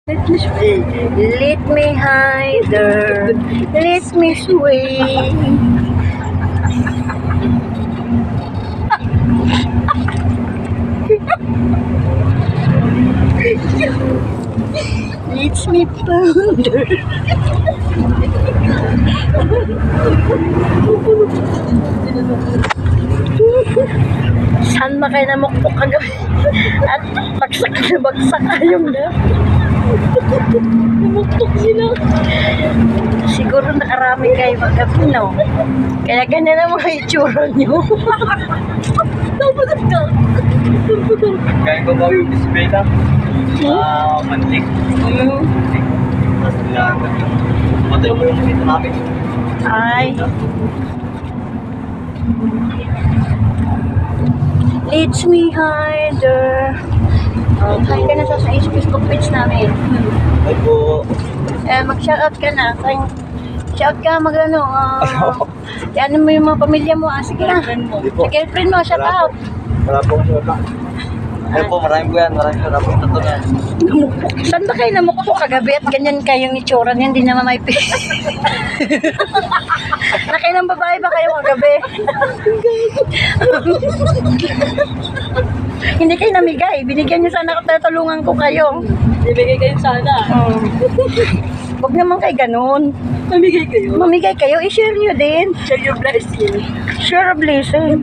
Let me hide her, let me sway. Let me powder. Saan ba kayo namukpok kagabi? At bagsak na bagsak kayong na. Namukpok sila. Siguro nakarami kayo kagabi, no? Kaya ganyan ang mga itsura nyo. Kaya ko ba yung display ka? Mantik. Tapos nilagat. Matay mo yung dito namin. Ay. Let me hide her. Hi ka na sa Facebook page namin. Ay po. Mag-shoutout ka na. Shout ka, mag-ano. Ano mo yung mga pamilya mo. Sige na. Sa girlfriend mo, shout out. Wala po. Ay po, maraming po yan. Maraming po na po yan. Saan ba kayo namukpok kagabi at ganyan kayong itsura niya, hindi naman may Nakailang babae ba kayo kagabi? Hindi kayo namigay. Binigyan niyo sana ako, tutulungan ko kayo. Bibigay kayo sana. Huwag naman kayo ganun. Mamigay kayo. Mamigay kayo, i-share nyo din. Share your blessing. Share a blessing.